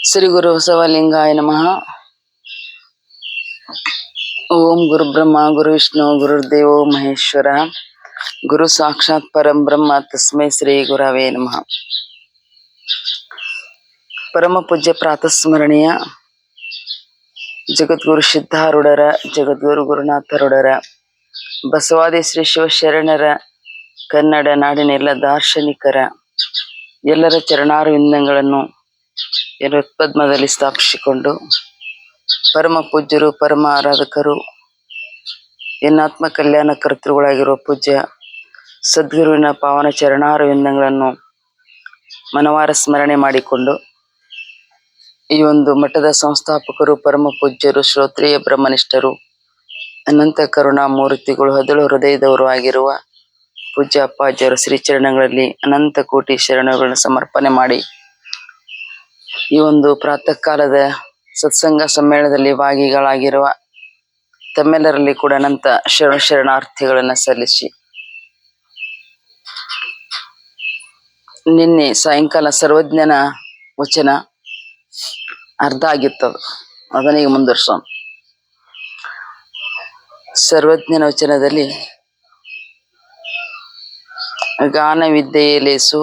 ಶ್ರೀ ಗುರು ಬಸವಲಿಂಗಾಯ ನಮಃ. ಓಂ ಗುರು ಬ್ರಹ್ಮ ಗುರು ವಿಷ್ಣು ಗುರುರ್ದೇವೋ ಮಹೇಶ್ವರ, ಗುರು ಸಾಕ್ಷಾತ್ ಪರಂ ಬ್ರಹ್ಮ ತಸ್ಮೈ ಶ್ರೀ ಗುರವೇ ನಮಃ. ಪರಮ ಪೂಜ್ಯ ಪ್ರಾತಸ್ಮರಣೀಯ ಜಗದ್ಗುರು ಸಿದ್ಧಾರೂಢರ, ಜಗದ್ಗುರು ಗುರುನಾಥರೂಢರ, ಬಸವಾದಿ ಶ್ರೀ ಶಿವಶರಣರ, ಕನ್ನಡ ನಾಡಿನ ಎಲ್ಲ ದಾರ್ಶನಿಕರ ಎಲ್ಲರ ಚರಣಾರವಿಂದಗಳನ್ನು ಪದ್ಮದಲ್ಲಿ ಸ್ಥಾಪಿಸಿಕೊಂಡು, ಪರಮ ಪೂಜ್ಯರು, ಪರಮ ಆರಾಧಕರು, ಎನ್ನಾತ್ಮ ಕಲ್ಯಾಣ ಕರ್ತೃಗಳಾಗಿರುವ ಪೂಜ್ಯ ಸದ್ಗುರುವಿನ ಪಾವನ ಚರಣಾರವಿಂದಗಳನ್ನು ಮನವಾರ ಸ್ಮರಣೆ ಮಾಡಿಕೊಂಡು, ಈ ಒಂದು ಮಠದ ಸಂಸ್ಥಾಪಕರು, ಪರಮ ಪೂಜ್ಯರು, ಶ್ರೋತ್ರಿಯ ಬ್ರಹ್ಮನಿಷ್ಠರು, ಅನಂತ ಕರುಣಾಮೂರ್ತಿಗಳು, ಹದಳು ಹೃದಯದವರು ಆಗಿರುವ ಪೂಜ್ಯ ಅಪ್ಪಾಜಿಯವರ ಶ್ರೀಚರಣಗಳಲ್ಲಿ ಅನಂತ ಕೋಟಿ ಶರಣಗಳನ್ನು ಸಮರ್ಪಣೆ ಮಾಡಿ, ಈ ಒಂದು ಪ್ರಾತಃ ಕಾಲದ ಸತ್ಸಂಗ ಸಮ್ಮೇಳನದಲ್ಲಿ ಭಾಗಿಗಳಾಗಿರುವ ತಮ್ಮೆಲ್ಲರಲ್ಲಿ ಕೂಡ ಅನಂತ ಶರಣಾರ್ಥಿಗಳನ್ನು ಸಲ್ಲಿಸಿ, ನಿನ್ನೆ ಸಾಯಂಕಾಲ ಸರ್ವಜ್ಞನ ವಚನ ಅರ್ಧ ಆಗಿತ್ತದು, ಅದನ್ನೀಗ ಮುಂದುವರ್ಸೋಣ. ಸರ್ವಜ್ಞನ ವಚನದಲ್ಲಿ ಗಾನ ವಿದ್ಯೆಯೇ ಲೇಸು,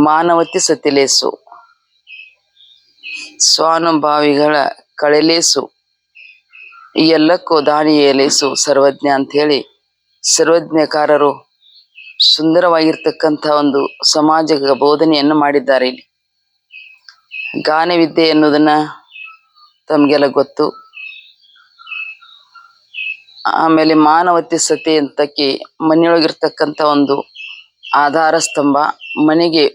ಮಾನವತಿ ಸತಿಲೇಸು, ಸ್ವಾನುಭಾವಿಗಳ ಕಳೆಲೇಸು, ಈ ಎಲ್ಲಕ್ಕೂ ದಾನಿಯೇ ಲೇಸು ಸರ್ವಜ್ಞ ಅಂತ ಹೇಳಿ ಸರ್ವಜ್ಞಕಾರರು ಸುಂದರವಾಗಿರ್ತಕ್ಕಂಥ ಒಂದು ಸಮಾಜ ಬೋಧನೆಯನ್ನು ಮಾಡಿದ್ದಾರೆ. ಇಲ್ಲಿ ಗಾನವಿದ್ಯೆ ಎನ್ನುವುದನ್ನ ತಮಗೆಲ್ಲ ಗೊತ್ತು. ಆಮೇಲೆ ಮಾನವತಿ ಸತಿ ಅಂತಕ್ಕೆ ಮನೆಯೊಳಗಿರ್ತಕ್ಕಂಥ ಒಂದು ಆಧಾರ ಸ್ತಂಭ, ಮನೆಗೆ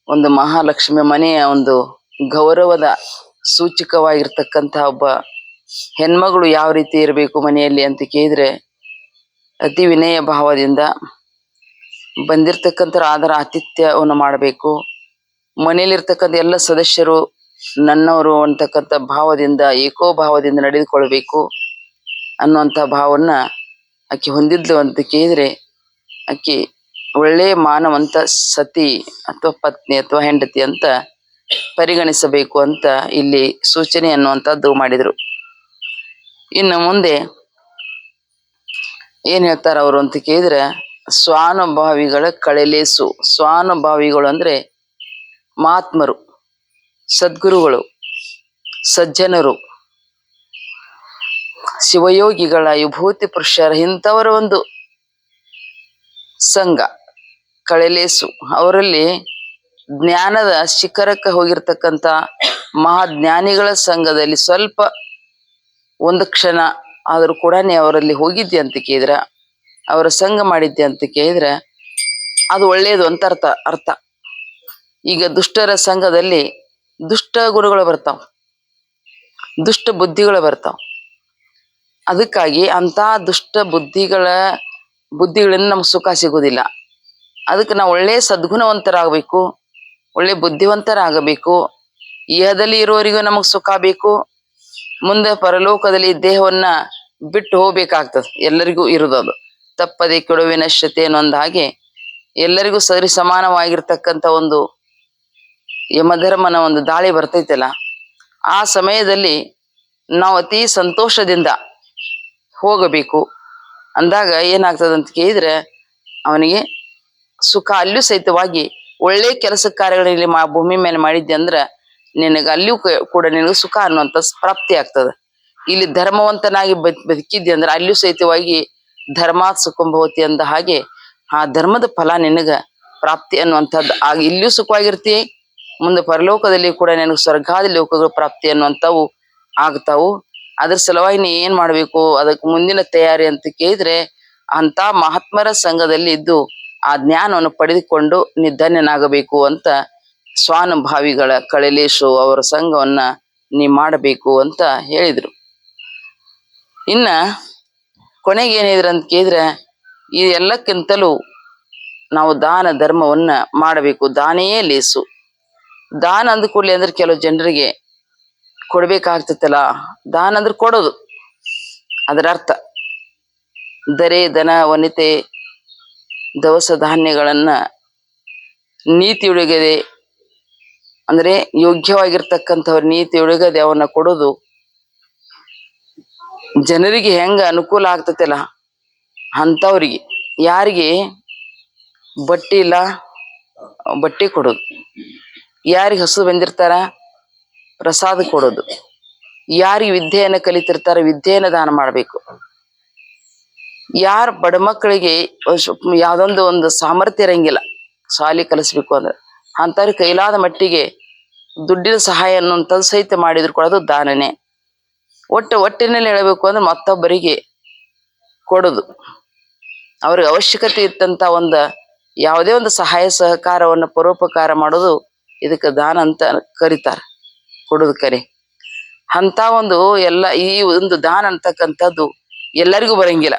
ಒಂದು ಮಹಾಲಕ್ಷ್ಮಿ, ಮನೆಯ ಒಂದು ಗೌರವದ ಸೂಚಕವಾಗಿರ್ತಕ್ಕಂಥ ಒಬ್ಬ ಹೆಣ್ಮಗಳು ಯಾವ ರೀತಿ ಇರಬೇಕು ಮನೆಯಲ್ಲಿ ಅಂತ ಕೇಳಿದ್ರೆ, ಅತಿ ವಿನಯ ಭಾವದಿಂದ ಬಂದಿರ್ತಕ್ಕಂಥ ಅದರ ಆತಿಥ್ಯವನ್ನು ಮಾಡಬೇಕು. ಮನೆಯಲ್ಲಿರ್ತಕ್ಕಂಥ ಎಲ್ಲ ಸದಸ್ಯರು ನನ್ನವರು ಅಂತಕ್ಕಂಥ ಭಾವದಿಂದ, ಏಕೋಭಾವದಿಂದ ನಡೆದುಕೊಳ್ಬೇಕು ಅನ್ನುವಂಥ ಭಾವನ್ನ ಆಕೆ ಹೊಂದಿದ್ಲು ಅಂತ ಕೇಳಿದ್ರೆ, ಆಕೆ ಒಳ್ಳೆಯ ಮಾನವಂತ ಸತಿ ಅಥವಾ ಪತ್ನಿ ಅಥವಾ ಹೆಂಡತಿ ಅಂತ ಪರಿಗಣಿಸಬೇಕು ಅಂತ ಇಲ್ಲಿ ಸೂಚನೆ ಅನ್ನುವಂಥದ್ದು ಮಾಡಿದ್ರು. ಇನ್ನು ಮುಂದೆ ಏನ್ ಹೇಳ್ತಾರ ಅವರು ಅಂತ ಕೇಳಿದ್ರೆ, ಸ್ವಾನುಭಾವಿಗಳ ಕಳೆಲೇಸು. ಸ್ವಾನುಭಾವಿಗಳು ಅಂದ್ರೆ ಮಹಾತ್ಮರು, ಸದ್ಗುರುಗಳು, ಸಜ್ಜನರು, ಶಿವಯೋಗಿಗಳ, ವಿಭೂತಿ ಪುರುಷರ ಇಂಥವರ ಒಂದು ಸಂಘ ಕಳೆಲೇಸು. ಅವರಲ್ಲಿ ಜ್ಞಾನದ ಶಿಖರಕ್ಕೆ ಹೋಗಿರ್ತಕ್ಕಂಥ ಮಹಾಜ್ಞಾನಿಗಳ ಸಂಘದಲ್ಲಿ ಸ್ವಲ್ಪ ಒಂದು ಕ್ಷಣ ಆದರೂ ಕೂಡ ಅವರಲ್ಲಿ ಹೋಗಿದ್ದೆ ಅಂತ ಕೇಳಿದ್ರ, ಅವರ ಸಂಘ ಮಾಡಿದ್ದೆ ಅಂತ ಕೇಳಿದ್ರೆ ಅದು ಒಳ್ಳೆಯದು ಅಂತ ಅರ್ಥ. ಈಗ ದುಷ್ಟರ ಸಂಘದಲ್ಲಿ ದುಷ್ಟ ಗುಣಗಳು ಬರ್ತಾವ, ದುಷ್ಟ ಬುದ್ಧಿಗಳು ಬರ್ತಾವ. ಅದಕ್ಕಾಗಿ ಅಂತ ದುಷ್ಟ ಬುದ್ಧಿಗಳಿಂದ ನಮ್ಗೆ ಸುಖ ಸಿಗುವುದಿಲ್ಲ. ಅದಕ್ಕೆ ನಾವು ಒಳ್ಳೆ ಸದ್ಗುಣವಂತರಾಗಬೇಕು, ಒಳ್ಳೆ ಬುದ್ಧಿವಂತರಾಗಬೇಕು. ಇಹದಲ್ಲಿ ಇರೋವರಿಗೂ ನಮಗ್ ಸುಖ ಬೇಕು, ಮುಂದೆ ಪರಲೋಕದಲ್ಲಿ ದೇಹವನ್ನ ಬಿಟ್ಟು ಹೋಗ್ಬೇಕಾಗ್ತದೆ. ಎಲ್ಲರಿಗೂ ಇರೋದು ತಪ್ಪದೆ ಕೆಡುವಿನ ನಶ್ಯತೆ ಅನ್ನೊಂದು ಹಾಗೆ ಎಲ್ಲರಿಗೂ ಸರಿ ಸಮಾನವಾಗಿರ್ತಕ್ಕಂಥ ಒಂದು ಯಮಧರ್ಮನ ಒಂದು ದಾಳಿ ಬರ್ತೈತಲ್ಲ, ಆ ಸಮಯದಲ್ಲಿ ನಾವು ಅತಿ ಸಂತೋಷದಿಂದ ಹೋಗಬೇಕು ಅಂದಾಗ ಏನಾಗ್ತದಂತ ಕೇಳಿದ್ರೆ, ಅವನಿಗೆ ಸುಖ ಅಲ್ಲೂ ಸಹಿತವಾಗಿ ಒಳ್ಳೆ ಕೆಲಸ ಕಾರ್ಯಗಳಲ್ಲಿ ಭೂಮಿ ಮೇಲೆ ಮಾಡಿದ್ದೆ ಅಂದ್ರ ನಿನಗೆ ಅಲ್ಲಿಯೂ ಕೂಡ ನಿನಗೆ ಸುಖ ಅನ್ನುವಂಥ ಪ್ರಾಪ್ತಿ ಆಗ್ತದೆ. ಇಲ್ಲಿ ಧರ್ಮವಂತನಾಗಿ ಬದುಕಿದ್ದೆ ಅಂದ್ರೆ ಅಲ್ಲಿಯೂ ಸಹಿತವಾಗಿ ಧರ್ಮಾತ್ ಸುಖಂಭವತಿ ಅಂದ ಹಾಗೆ ಆ ಧರ್ಮದ ಫಲ ನಿನಗ ಪ್ರಾಪ್ತಿ ಅನ್ನುವಂಥದ್ದು ಆಗ ಇಲ್ಲಿಯೂ ಸುಖವಾಗಿರ್ತಿ, ಮುಂದೆ ಪರಲೋಕದಲ್ಲಿ ಕೂಡ ನಿನಗೆ ಸ್ವರ್ಗಾದಿ ಲೋಕಗಳ ಪ್ರಾಪ್ತಿ ಅನ್ನುವಂಥವು ಆಗ್ತಾವು. ಅದ್ರ ಸಲುವಾಗಿ ನೀ ಏನ್ ಮಾಡ್ಬೇಕು, ಅದಕ್ಕೆ ಮುಂದಿನ ತಯಾರಿ ಅಂತ ಕೇಳಿದ್ರೆ, ಅಂತ ಮಹಾತ್ಮರ ಸಂಘದಲ್ಲಿ ಇದ್ದು ಆ ಜ್ಞಾನವನ್ನು ಪಡೆದುಕೊಂಡು ನೀ ಧನ್ಯನಾಗಬೇಕು ಅಂತ ಸ್ವಾನುಭಾವಿಗಳ ಕಳೆಲೇಶು ಅವರ ಸಂಘವನ್ನ ನೀ ಮಾಡಬೇಕು ಅಂತ ಹೇಳಿದ್ರು. ಇನ್ನ ಕೊನೆಗೆ ಏನಿದ್ರು ಅಂತ ಕೇಳಿದ್ರೆ, ಈ ಎಲ್ಲಕ್ಕಿಂತಲೂ ನಾವು ದಾನ ಧರ್ಮವನ್ನ ಮಾಡಬೇಕು. ದಾನೆಯೇ ಲೇಸು. ದಾನ ಅಂದ್ಕೂಡ್ಲಿ ಅಂದ್ರೆ ಕೆಲವು ಜನರಿಗೆ ಕೊಡ್ಬೇಕಾಗ್ತತ್ತಲ್ಲ, ದಾನ ಅಂದ್ರೆ ಕೊಡೋದು, ಅದರ ಅರ್ಥ ದರೆ ದನ ವನಿತೆ ದವಸ ಧಾನ್ಯಗಳನ್ನ ನೀತಿಯೊಳಗದೆ ಅಂದ್ರೆ ಯೋಗ್ಯವಾಗಿರ್ತಕ್ಕಂಥವ್ರ ನೀತಿಯೊಳಗೆ ಅವನ್ನ ಕೊಡೋದು ಜನರಿಗೆ ಹೆಂಗ ಅನುಕೂಲ ಆಗ್ತತಿಲ್ಲ ಅಂಥವ್ರಿಗೆ. ಯಾರಿಗೆ ಬಟ್ಟಿ ಇಲ್ಲ ಬಟ್ಟೆ ಕೊಡೋದು, ಯಾರಿಗೆ ಹಸು ಬಂದಿರ್ತಾರ ಪ್ರಸಾದ ಕೊಡೋದು, ಯಾರಿಗೆ ವಿದ್ಯೆಯನ್ನ ಕಲಿತಿರ್ತಾರ ವಿದ್ಯೆಯನ್ನ ದಾನ ಮಾಡ್ಬೇಕು. ಯಾರ ಬಡ ಮಕ್ಕಳಿಗೆ ಯಾವ್ದೊಂದು ಒಂದು ಸಾಮರ್ಥ್ಯ ಇರಂಗಿಲ್ಲ ಶಾಲೆ ಕಲಿಸ್ಬೇಕು ಅಂದ್ರೆ ಅಂಥವ್ರ ಕೈಲಾದ ಮಟ್ಟಿಗೆ ದುಡ್ಡಿನ ಸಹಾಯ ಅನ್ನುವಂಥದ್ದು ಸಹಿತ ಮಾಡಿದ್ರು ಕೊಡೋದು ದಾನನೇ. ಒಟ್ಟಿನಲ್ಲಿ ಹೇಳಬೇಕು ಅಂದ್ರೆ ಮತ್ತೊಬ್ಬರಿಗೆ ಕೊಡೋದು, ಅವ್ರಿಗೆ ಅವಶ್ಯಕತೆ ಇತ್ತಂತ ಯಾವುದೇ ಒಂದು ಸಹಾಯ ಸಹಕಾರವನ್ನು ಪರೋಪಕಾರ ಮಾಡೋದು ಇದಕ್ಕೆ ದಾನ ಅಂತ ಕರೀತಾರೆ, ಕೊಡೋದು ಕರೆ. ಅಂತ ಈ ಒಂದು ದಾನ ಅಂತಕ್ಕಂಥದ್ದು ಎಲ್ಲರಿಗೂ ಬರಂಗಿಲ್ಲ.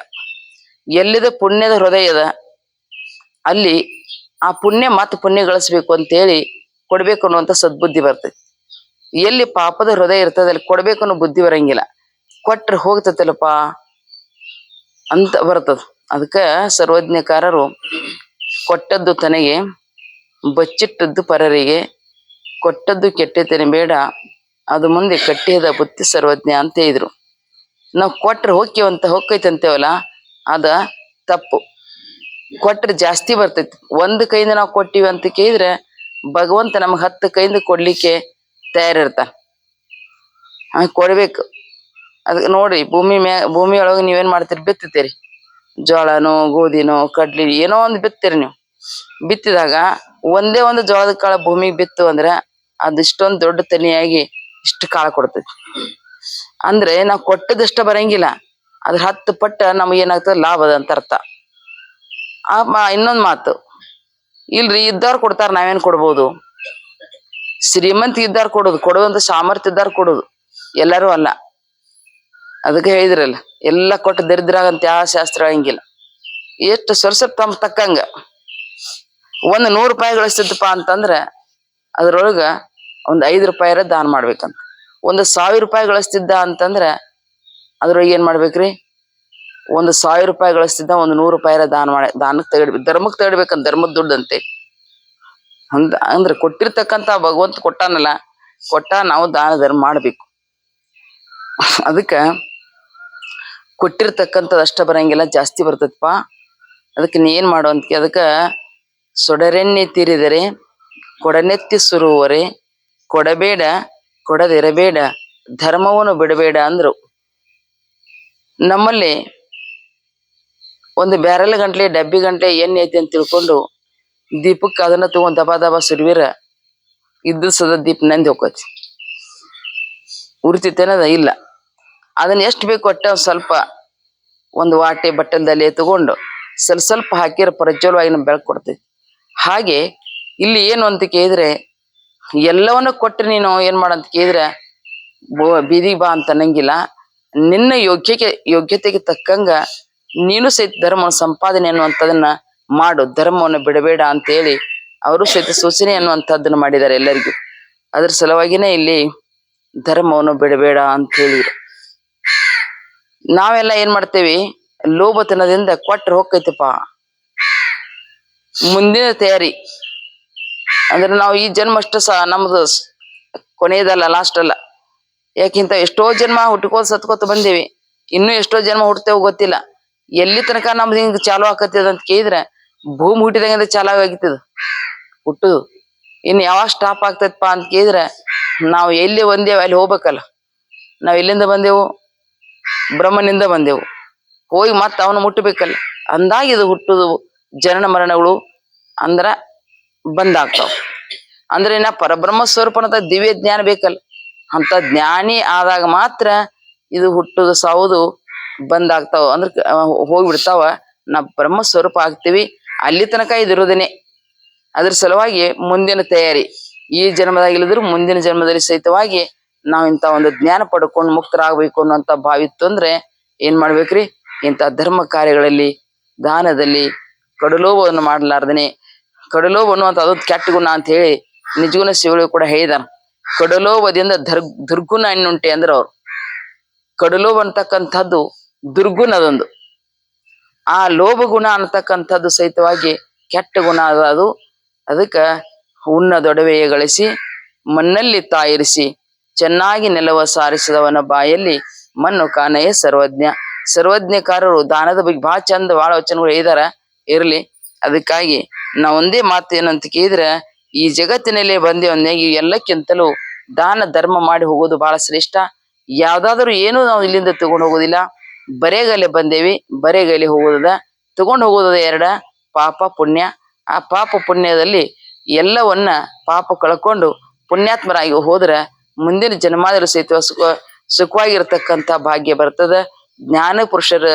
ಎಲ್ಲಿದ ಪುಣ್ಯದ ಹೃದಯದ ಅಲ್ಲಿ ಆ ಪುಣ್ಯ ಗಳಿಸ್ಬೇಕು ಅಂತೇಳಿ ಕೊಡ್ಬೇಕು ಅನ್ನುವಂಥ ಸದ್ಬುದ್ಧಿ ಬರ್ತೈತಿ. ಎಲ್ಲಿ ಪಾಪದ ಹೃದಯ ಇರ್ತದೆ ಅಲ್ಲಿ ಕೊಡ್ಬೇಕು ಅನ್ನೋ ಬುದ್ಧಿ ಬರಂಗಿಲ್ಲ. ಕೊಟ್ರೆ ಹೋಗ್ತತಲ್ಲಪ್ಪ ಅಂತ ಬರ್ತದ. ಅದಕ್ಕೆ ಸರ್ವಜ್ಞಕಾರರು ಕೊಟ್ಟದ್ದು ತನಗೆ ಬಚ್ಚಿಟ್ಟದ್ದು ಪರರಿಗೆ, ಕೊಟ್ಟದ್ದು ಕೆಟ್ಟತನ ಬೇಡ ಅದು ಮುಂದೆ ಕಟ್ಟಿಯದ ಬುತ್ತಿ ಸರ್ವಜ್ಞ ಅಂತ ಇದ್ರು. ನಾವು ಕೊಟ್ರೆ ಹೊಕ್ಕೈತಿ ಅಂತೇವಲ್ಲ ಅದ ತಪ್ಪು. ಕೊಟ್ರೆ ಜಾಸ್ತಿ ಬರ್ತೈತಿ. ಒಂದು ಕೈಯಿಂದ ನಾವು ಕೊಟ್ಟಿವಿ ಅಂತ ಕೇಳಿದ್ರೆ ಭಗವಂತ ನಮ್ಗೆ 10 ಕೈಯಿಂದ ಕೊಡ್ಲಿಕ್ಕೆ ತಯಾರಿರ್ತಾನ. ಕೊಡ್ಬೇಕು. ಅದಕ್ಕೆ ನೋಡ್ರಿ ಭೂಮಿಯೊಳಗೆ ನೀವೇನ್ ಮಾಡ್ತೀರಿ, ಬಿತ್ತುತ್ತೀರಿ, ಜೋಳನೋ ಗೋಧಿನೋ ಕಡ್ಲಿ ಏನೋ ಒಂದು ಬಿತ್ತೀರಿ. ನೀವು ಬಿತ್ತಿದಾಗ ಒಂದೇ ಒಂದು ಜೋಳದ ಕಾಳ ಭೂಮಿಗೆ ಬಿತ್ತು ಅಂದ್ರೆ ಅದಿಷ್ಟೊಂದು ದೊಡ್ಡ ತನಿಯಾಗಿ ಇಷ್ಟು ಕಾಳ ಕೊಡ್ತೈತಿ. ಅಂದ್ರೆ ನಾವು ಕೊಟ್ಟದಷ್ಟ ಬರಂಗಿಲ್ಲ, ಅದ್ರ 10 ಪಟ್ಟ ನಮ್ಗೆ ಏನಾಗ್ತದೆ ಲಾಭದ ಅಂತ ಅರ್ಥ. ಇನ್ನೊಂದ್ ಮಾತು ಇಲ್ರಿ, ಇದ್ದವ್ರು ಕೊಡ್ತಾರ ನಾವೇನ್ ಕೊಡ್ಬೋದು? ಶ್ರೀಮಂತ ಇದ್ದಾರ ಕೊಡುವಂತ ಸಾಮರ್ಥ್ಯ ಇದ್ದಾರ ಕೊಡೋದು, ಎಲ್ಲರೂ ಅಲ್ಲ. ಅದಕ್ಕೆ ಹೇಳಿದ್ರಲ್ಲ ಎಲ್ಲ ಕೊಟ್ಟು ದರಿದ್ರಾಗಂತ ಯಾವ ಶಾಸ್ತ್ರ ಹಂಗಿಲ್ಲ. ಎಷ್ಟು ಸ್ವಲ್ಪ ತಮ್ಮ ತಕ್ಕಂಗ ಒಂದು 100 ರೂಪಾಯಿ ಗಳಿಸ್ತಿದ್ದಪ್ಪ ಅಂತಂದ್ರೆ ಅದ್ರೊಳಗ ಒಂದು 5 ರೂಪಾಯಿರ ದಾನ ಮಾಡ್ಬೇಕಂತ. ಒಂದು 1000 ರೂಪಾಯಿ ಗಳಿಸ್ತಿದ್ದ ಅಂತಂದ್ರೆ ಅದ್ರೊಳಗೆ ಏನ್ ಮಾಡ್ಬೇಕ್ರಿ, ಒಂದು 1000 ರೂಪಾಯಿ ಗಳಿಸ್ತಿದ್ದ ಒಂದು 100 ರೂಪಾಯಿರ ದಾನಕ್ಕೆ ತೆಗಿಡ್ಬೇಕು, ಧರ್ಮಕ್ಕೆ ತೆಗಿಡ್ಬೇಕಂತ. ಧರ್ಮದ ದುಡ್ಡಂತೆ ಅಂದ್ರೆ ಕೊಟ್ಟಿರ್ತಕ್ಕಂಥ ಭಗವಂತ ಕೊಟ್ಟಾನಲ್ಲ, ನಾವು ದಾನ ಧರ್ಮ ಮಾಡ್ಬೇಕು. ಅದಕ್ಕ ಕೊಟ್ಟಿರ್ತಕ್ಕಂಥದ್ದು ಅಷ್ಟ ಬರಂಗಿಲ್ಲ, ಜಾಸ್ತಿ ಬರ್ತೈತಪ್ಪ. ಅದಕ್ಕೆ ನೀ ಏನ್ ಮಾಡುವಂತ, ಅದಕ್ಕ ಸೊಡರೆನ್ನಿ ತೀರಿದರೆ ಕೊಡನೆತ್ತಿ ಸುರುವರೆ, ಕೊಡಬೇಡ ಕೊಡದಿರಬೇಡ ಧರ್ಮವನ್ನು ಬಿಡಬೇಡ ಅಂದ್ರು. ನಮ್ಮಲ್ಲಿ ಒಂದು ಬ್ಯಾರಲ್ ಗಂಟ್ಲೆ ಡಬ್ಬಿ ಗಂಟ್ಲೆ ಎಣ್ಣೆ ಐತಿ ಅಂತ ತಿಳ್ಕೊಂಡು ದೀಪಕ್ಕೆ ಅದನ್ನ ತಗೊಂಡ್ ದಬಾ ಸುರ್ವಿರ ಇದ್ದು ಸದ ದೀಪ ನಂದಿ ಹೋಗತಿ, ಉರಿತೈತೇನದ ಇಲ್ಲ. ಅದನ್ನ ಎಷ್ಟು ಬೇಕು ಒಟ್ಟೆ ಸ್ವಲ್ಪ ಒಂದು ವಾಟೆ ಬಟ್ಟಲದಲ್ಲಿ ತಗೊಂಡು ಸ್ವಲ್ಪ ಹಾಕಿರ ಪ್ರಜ್ವಲವಾಗಿ ನಮ್ಗೆ ಬೆಳಕು ಕೊಡ್ತೈತಿ. ಹಾಗೆ ಇಲ್ಲಿ ಏನು ಅಂತ ಕೇಳಿದ್ರೆ ಎಲ್ಲವನ್ನ ಕೊಟ್ಟರೆ ನೀನು ಏನ್ ಮಾಡಂತ ಕೇಳಿದ್ರೆ ಬೀದಿಗೆ ಬಾ ಅಂತ ಅನ್ನಂಗಿಲ್ಲ. ನಿನ್ನ ಯೋಗ್ಯತೆಗೆ ತಕ್ಕಂಗ ನೀನು ಸಹಿತ ಧರ್ಮ ಸಂಪಾದನೆ ಅನ್ನುವಂಥದನ್ನ ಮಾಡು, ಧರ್ಮವನ್ನು ಬಿಡಬೇಡ ಅಂತ ಹೇಳಿ ಅವರು ಸಹಿತ ಸೂಚನೆ ಅನ್ನುವಂಥದ್ದನ್ನ ಮಾಡಿದ್ದಾರೆ ಎಲ್ಲರಿಗೂ. ಅದ್ರ ಸಲುವಾಗಿನೇ ಇಲ್ಲಿ ಧರ್ಮವನ್ನು ಬಿಡಬೇಡ ಅಂತ ಹೇಳಿದ್ರು. ನಾವೆಲ್ಲ ಏನ್ ಮಾಡ್ತೇವಿ, ಲೋಭತನದಿಂದ ಕೊಟ್ರೆ ಹೋಗ್ತೈತಪ್ಪ ಮುಂದಿನ ತಯಾರಿ ಅಂದ್ರೆ ನಾವು ಈ ಜನ್ಮ ಅಷ್ಟ ನಮ್ದು ಕೊನೆಯದಲ್ಲ, ಲಾಸ್ಟ್ ಅಲ್ಲ. ಯಾಕಿಂತ ಎಷ್ಟೋ ಜನ್ಮ ಹುಟ್ಕೋತ ಸತ್ಕೋತ ಬಂದೇವಿ, ಇನ್ನೂ ಎಷ್ಟೋ ಜನ್ಮ ಹುಟ್ಟತೇವೆ ಗೊತ್ತಿಲ್ಲ. ಎಲ್ಲಿ ತನಕ ನಮ್ದು ಹಿಂಗ್ ಚಾಲು ಆಕತ್ತದ ಅಂತ ಕೇಳಿದ್ರೆ ಭೂಮಿ ಹುಟ್ಟಿದಂಗ ಚಾಲು ಆಗಿತ್ತದ ಹುಟ್ಟುದು. ಇನ್ನು ಯಾವಾಗ ಸ್ಟಾಪ್ ಆಗ್ತೈತಪ್ಪ ಅಂತ ಕೇಳಿದ್ರೆ ನಾವು ಎಲ್ಲಿ ಬಂದೇವು ಅಲ್ಲಿ ಹೋಗ್ಬೇಕಲ್ಲ. ನಾವ್ ಎಲ್ಲಿಂದ ಬಂದೆವು, ಬ್ರಹ್ಮನಿಂದ ಬಂದೆವು, ಹೋಗಿ ಮತ್ತ ಅವನು ಮುಟ್ಟಬೇಕಲ್ಲ. ಅಂದಾಗ ಇದು ಹುಟ್ಟುದು ಜನನ ಮರಣಗಳು ಅಂದ್ರ ಬಂದಾಗ್ತಾವ. ಅಂದ್ರೆ ನಾ ಪರಬ್ರಹ್ಮ ಸ್ವರೂಪನಂತ ದಿವ್ಯ ಜ್ಞಾನ ಬೇಕಲ್ಲ, ಅಂತ ಜ್ಞಾನಿ ಆದಾಗ ಮಾತ್ರ ಇದು ಹುಟ್ಟುದು ಸಾವುದು ಬಂದಾಗ್ತಾವ. ಅಂದ್ರೆ ಹೋಗ್ಬಿಡ್ತಾವ, ನಾ ಬ್ರಹ್ಮ ಸ್ವರೂಪ ಆಗ್ತೀವಿ. ಅಲ್ಲಿ ತನಕ ಇದಿರೋದೇನೆ. ಅದ್ರ ಸಲುವಾಗಿ ಮುಂದಿನ ತಯಾರಿ ಈ ಜನ್ಮದಾಗ ಇಳಿದ್ರು ಮುಂದಿನ ಜನ್ಮದಲ್ಲಿ ಸಹಿತವಾಗಿ ನಾವ್ ಇಂಥ ಒಂದು ಜ್ಞಾನ ಪಡ್ಕೊಂಡು ಮುಕ್ತರಾಗಬೇಕು ಅನ್ನೋಂಥ ಭಾವಿತ್ತು ಅಂದ್ರೆ ಏನ್ ಮಾಡ್ಬೇಕ್ರಿ, ಇಂಥ ಧರ್ಮ ಕಾರ್ಯಗಳಲ್ಲಿ ದಾನದಲ್ಲಿ ಕಡುಲೋಭವನ್ನು ಮಾಡಲಾರ್ದನೆ. ಕಡುಲೋಭ ಅನ್ನುವಂಥ ಅದೊಂದು ಕೆಟ್ಟ ಗುಣ ಅಂತ ಹೇಳಿ ನಿಜಗುಣ ಶಿವಳಿಗೆ ಕೂಡ ಹೇಳಿದಾನ. ಕಡುಲೋಭದಿಂದ ದುರ್ಗುಣ ಎನ್ನುಂಟೆ ಅಂದ್ರೆ ಅವ್ರು. ಕಡುಲೋಭ ಅಂತಕ್ಕಂಥದ್ದು ದುರ್ಗುಣ ಅದೊಂದು. ಆ ಲೋಭ ಗುಣ ಅನ್ನತಕ್ಕಂಥದ್ದು ಸಹಿತವಾಗಿ ಕೆಟ್ಟ ಗುಣ ಅದು. ಅದಕ್ಕ ಉಣ್ಣದೊಡವೆಯ ಗಳಿಸಿ ಮಣ್ಣಲ್ಲಿ ತಾಯಿರಿಸಿ ಚೆನ್ನಾಗಿ ನೆಲವ ಸಾರಿಸಿದವನ ಬಾಯಲ್ಲಿ ಮಣ್ಣು ಕಾನೆಯೇ ಸರ್ವಜ್ಞ. ಸರ್ವಜ್ಞಕಾರರು ದಾನದ ಬಗ್ಗೆ ಬಹಳ ಚಂದ ಬಹಳ ವಚನಗಳು ಹೇಳಿದಾರ. ಇರ್ಲಿ, ಅದಕ್ಕಾಗಿ ನಾ ಒಂದೇ ಮಾತು ಏನಂತ ಕೇಳಿದ್ರೆ, ಈ ಜಗತ್ತಿನಲ್ಲಿ ಬಂದೇವನ್ಯಾಗ ಎಲ್ಲಕ್ಕಿಂತಲೂ ದಾನ ಧರ್ಮ ಮಾಡಿ ಹೋಗೋದು ಬಹಳ ಶ್ರೇಷ್ಠ. ಯಾವ್ದಾದ್ರು ಏನು ನಾವು ಇಲ್ಲಿಂದ ತಗೊಂಡು ಹೋಗೋದಿಲ್ಲ. ಬರೇಗಲೆ ಬಂದೇವಿ, ಬರೇಗಲೆ ಹೋಗೋದದ. ತಗೊಂಡು ಹೋಗೋದದ ಎರಡ, ಪಾಪ ಪುಣ್ಯ. ಆ ಪಾಪ ಪುಣ್ಯದಲ್ಲಿ ಎಲ್ಲವನ್ನ ಪಾಪ ಕಳ್ಕೊಂಡು ಪುಣ್ಯಾತ್ಮರಾಗಿ ಹೋದ್ರ ಮುಂದಿನ ಜನ್ಮಾದರೂ ಸಹಿತ ಸುಖವಾಗಿರ್ತಕ್ಕಂಥ ಭಾಗ್ಯ ಬರ್ತದ. ಜ್ಞಾನ ಪುರುಷರ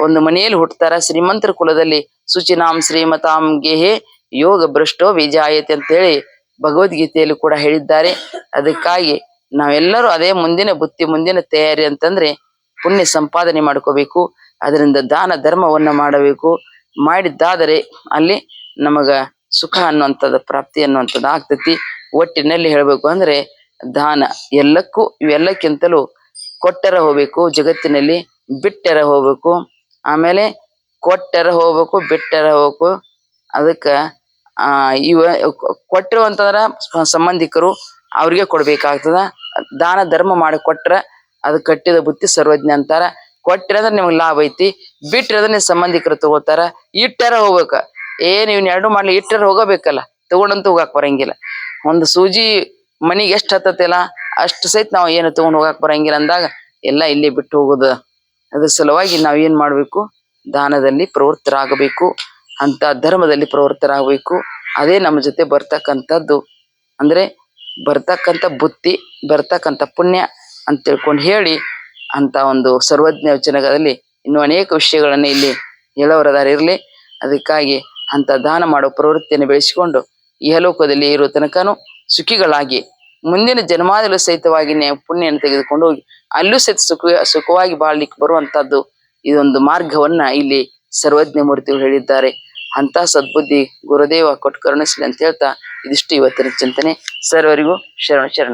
ಒಂದು ಮನೆಯಲ್ಲಿ ಹುಟ್ಟತಾರ. ಶ್ರೀಮಂತರ ಕುಲದಲ್ಲಿ ಸುಚಿನಾಂ ಶ್ರೀಮತಾಂ ಗೇಹೆ ಯೋಗ ಭ್ರಷ್ಟೋ ವಿಜಾಯತೆ ಅಂತೇಳಿ ಭಗವದ್ಗೀತೆಯಲ್ಲಿ ಕೂಡ ಹೇಳಿದ್ದಾರೆ. ಅದಕ್ಕಾಗಿ ನಾವೆಲ್ಲರೂ ಅದೇ ಮುಂದಿನ ಬುತ್ತಿ, ಮುಂದಿನ ತಯಾರಿ ಅಂತಂದ್ರೆ ಪುಣ್ಯ ಸಂಪಾದನೆ ಮಾಡ್ಕೋಬೇಕು. ಅದರಿಂದ ದಾನ ಧರ್ಮವನ್ನ ಮಾಡಬೇಕು. ಮಾಡಿದ್ದಾದರೆ ಅಲ್ಲಿ ನಮಗ ಸುಖ ಅನ್ನುವಂಥದ್ದು, ಪ್ರಾಪ್ತಿ ಅನ್ನುವಂಥದ್ದು ಆಗ್ತತಿ. ಒಟ್ಟಿನಲ್ಲಿ ಹೇಳ್ಬೇಕು ಅಂದ್ರೆ ದಾನ ಎಲ್ಲಕ್ಕೂ, ಇವೆಲ್ಲಕ್ಕಿಂತಲೂ ಕೊಟ್ಟರ ಹೋಗ್ಬೇಕು ಜಗತ್ತಿನಲ್ಲಿ, ಬಿಟ್ಟರ ಹೋಗ್ಬೇಕು. ಆಮೇಲೆ ಕೊಟ್ಟರ ಹೋಗ್ಬೇಕು, ಬಿಟ್ಟರ ಹೋಗ್ಬೇಕು. ಅದಕ್ಕ ಇವ ಕೊಟ್ಟರು ಅಂತಂದ್ರ ಸಂಬಂಧಿಕರು ಅವ್ರಿಗೆ ಕೊಡ್ಬೇಕಾಗ್ತದ. ದಾನ ಧರ್ಮ ಮಾಡಿ ಕೊಟ್ರ ಅದು ಕಟ್ಟಿದ ಬುತ್ತಿ ಸರ್ವಜ್ಞ ಅಂತಾರ. ಕೊಟ್ಟಿರಂದ್ರೆ ನಿಮ್ಗೆ ಲಾಭ ಐತಿ, ಬಿಟ್ಟಿರಂದ್ರೆ ನಿಮ್ ಸಂಬಂಧಿಕರು ತಗೋತಾರ. ಇಟ್ಟರ ಹೋಗ್ಬೇಕ. ಇವ್ನ ಎರಡು ಮಾಡ್ಲಿ, ಇಟ್ಟರ ಹೋಗಬೇಕಲ್ಲ, ತಗೊಂಡಂತೂ ಹೋಗಾಕ್ ಬರಂಗಿಲ್ಲ. ಒಂದು ಸೂಜಿ ಮನಿಗೆ ಎಷ್ಟು ಹತ್ತತಿಲ್ಲ ಅಷ್ಟು ಸಹಿತ ನಾವು ಏನು ತಗೊಂಡ್ ಹೋಗಾಕ್ ಬರಂಗಿಲ್ಲ ಅಂದಾಗ ಎಲ್ಲ ಇಲ್ಲಿ ಬಿಟ್ಟು ಹೋಗುದ. ಅದ್ರ ಸಲುವಾಗಿ ನಾವ್ ಏನ್ ಮಾಡ್ಬೇಕು, ದಾನದಲ್ಲಿ ಪ್ರವೃತ್ತರಾಗಬೇಕು, ಅಂತ ಧರ್ಮದಲ್ಲಿ ಪ್ರವೃತ್ತರಾಗಬೇಕು. ಅದೇ ನಮ್ಮ ಜೊತೆ ಬರ್ತಕ್ಕಂಥದ್ದು, ಅಂದ್ರೆ ಬರ್ತಕ್ಕಂಥ ಬುತ್ತಿ, ಬರ್ತಕ್ಕಂಥ ಪುಣ್ಯ ಅಂತ ತಿಳ್ಕೊಂಡು ಹೇಳಿ, ಅಂತ ಒಂದು ಸರ್ವಜ್ಞ ವಚನದಲ್ಲಿ ಇನ್ನು ಅನೇಕ ವಿಷಯಗಳನ್ನ ಇಲ್ಲಿ ಹೇಳೋರದಾರ. ಇರ್ಲಿ, ಅದಕ್ಕಾಗಿ ಅಂತ ದಾನ ಮಾಡೋ ಪ್ರವೃತ್ತಿಯನ್ನು ಬೆಳೆಸಿಕೊಂಡು ಇಹಲೋಕದಲ್ಲಿ ಇರೋ ತನಕನೂ ಸುಖಿಗಳಾಗಿ ಮುಂದಿನ ಜನ್ಮಾದಲ್ಲೂ ಸಹಿತವಾಗಿ ಪುಣ್ಯವನ್ನು ತೆಗೆದುಕೊಂಡು ಹೋಗಿ ಅಲ್ಲೂ ಸಹಿತ ಸುಖವಾಗಿ ಬಾಳ್ಲಿಕ್ಕೆ ಬರುವಂತಹದ್ದು ಇದೊಂದು ಮಾರ್ಗವನ್ನ ಇಲ್ಲಿ ಸರ್ವಜ್ಞ ಮೂರ್ತಿಗಳು ಹೇಳಿದ್ದಾರೆ. ಅಂತ ಸದ್ಬುದ್ಧಿ ಗುರುದೇವ ಕೊಟ್ಟು ಕರುಣಿಸಲಿ ಅಂತ ಹೇಳ್ತಾ ಇದಿಷ್ಟು ಇವತ್ತಿನ ಚಿಂತನೆ. ಸರ್ವರಿಗೂ ಶರಣ ಶರಣ.